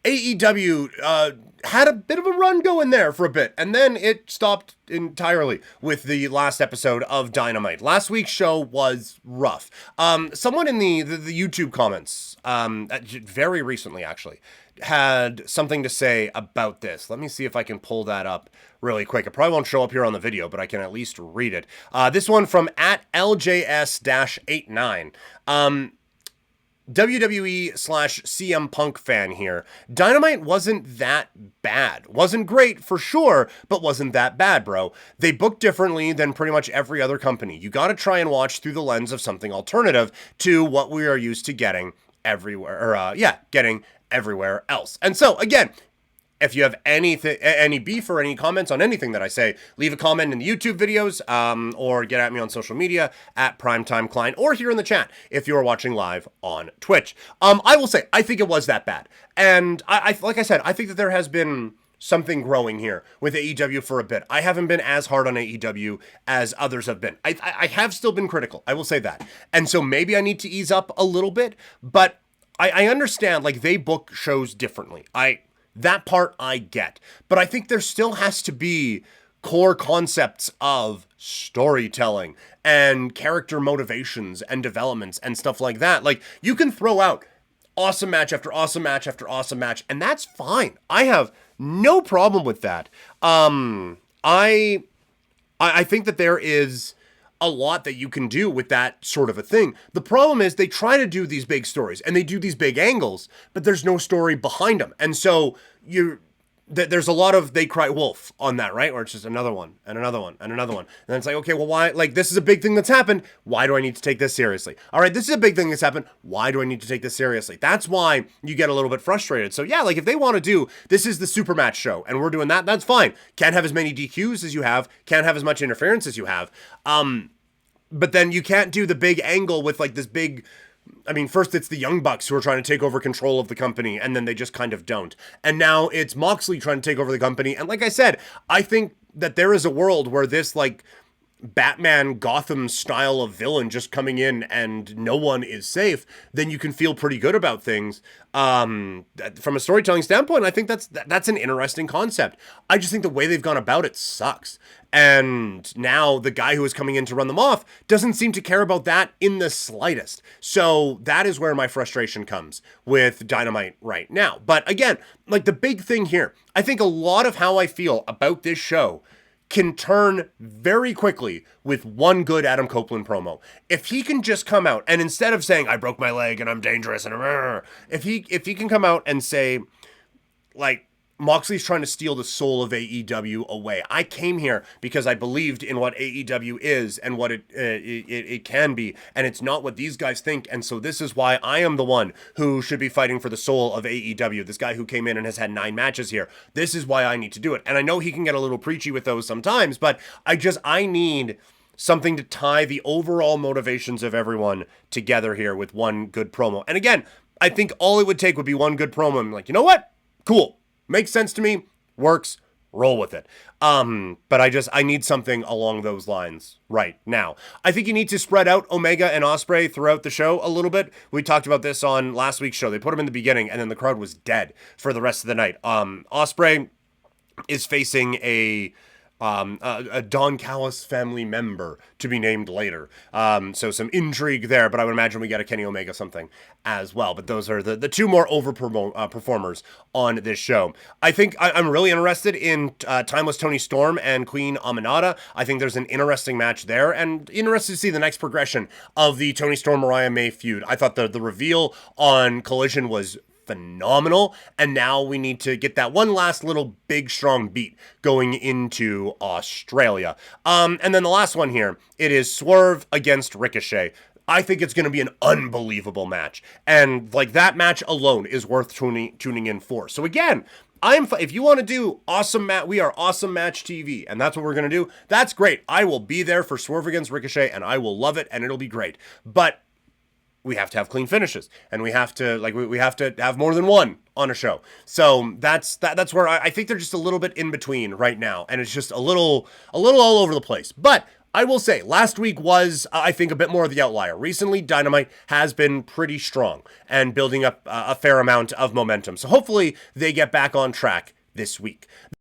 AEW had a bit of a run going there for a bit, and then it stopped entirely with the last episode of Dynamite. Last week's show was rough. Someone in the YouTube comments, very recently actually, had something to say about this. Let me see if I can pull that up really quick. It probably won't show up here on the video, but I can at least read it. This one from at LJS-89. WWE/CM Punk fan here. Dynamite wasn't that bad. Wasn't great for sure, but wasn't that bad, bro. They book differently than pretty much every other company. You gotta try and watch through the lens of something alternative to what we are used to getting everywhere, getting everywhere else. And so, again, if you have any beef or any comments on anything that I say, leave a comment in the YouTube videos, or get at me on social media at Primetime Klein, or here in the chat if you're watching live on Twitch. I will say, I think it was that bad. And I like I said, I think that there has been something growing here with AEW for a bit. I haven't been as hard on AEW as others have been. I have still been critical, I will say that. And so maybe I need to ease up a little bit, but I understand, like, they book shows differently. That part I get. But I think there still has to be core concepts of storytelling and character motivations and developments and stuff like that. Like, you can throw out awesome match after awesome match after awesome match, and that's fine. I have no problem with that. I think that there is a lot that you can do with that sort of a thing. The problem is they try to do these big stories and they do these big angles, but there's no story behind them. And so there's a lot of they cry wolf on that, right? Or it's just another one and another one and another one. And it's like, okay, well, why? Like, this is a big thing that's happened. Why do I need to take this seriously? All right, this is a big thing that's happened. Why do I need to take this seriously? That's why you get a little bit frustrated. So yeah, like, if they want to do, this is the super match show and we're doing that, that's fine. Can't have as many DQs as you have. Can't have as much interference as you have. But then you can't do the big angle with, like, this big, I mean, first it's the Young Bucks who are trying to take over control of the company, and then they just kind of don't. And now it's Moxley trying to take over the company. And like I said, I think that there is a world where this, like, Batman Gotham style of villain just coming in and no one is safe, then you can feel pretty good about things. From a storytelling standpoint, I think that's an interesting concept. I just think the way they've gone about it sucks. And now the guy who is coming in to run them off doesn't seem to care about that in the slightest. So that is where my frustration comes with Dynamite right now. But again, like, the big thing here, I think a lot of how I feel about this show can turn very quickly with one good Adam Copeland promo. If he can just come out and instead of saying, I broke my leg and I'm dangerous, and if he can come out and say, like, Moxley's trying to steal the soul of AEW away. I came here because I believed in what AEW is and what it can be, and it's not what these guys think, and so this is why I am the one who should be fighting for the soul of AEW. This guy who came in and has had 9 matches here. This is why I need to do it. And I know he can get a little preachy with those sometimes, but I need something to tie the overall motivations of everyone together here with one good promo. And again, I think all it would take would be one good promo. I'm like, you know what? Cool. Makes sense to me, works, roll with it. But I need something along those lines right now. I think you need to spread out Omega and Ospreay throughout the show a little bit. We talked about this on last week's show. They put them in the beginning, and then the crowd was dead for the rest of the night. Ospreay is facing a Don Callis family member to be named later. So some intrigue there, but I would imagine we get a Kenny Omega something as well. But those are the two more performers on this show. I think I'm really interested in Timeless Toni Storm and Queen Aminata. I think there's an interesting match there, and interested to see the next progression of the Toni Storm Mariah May feud. I thought the reveal on Collision was phenomenal, and now we need to get that one last little big strong beat going into Australia. And then the last one here, it is Swerve against Ricochet. I think it's going to be an unbelievable match, and like, that match alone is worth tuning in for. So again, if you want to do awesome match, we are Awesome Match TV, and that's what we're going to do. That's great. I will be there for Swerve against Ricochet, and I will love it, and it'll be great. But we have to have clean finishes, and we have to have more than one on a show. So that's where I think they're just a little bit in between right now, and it's just a little all over the place. But I will say, last week was, I think, a bit more of the outlier. Recently, Dynamite has been pretty strong and building up a fair amount of momentum. So hopefully they get back on track this week.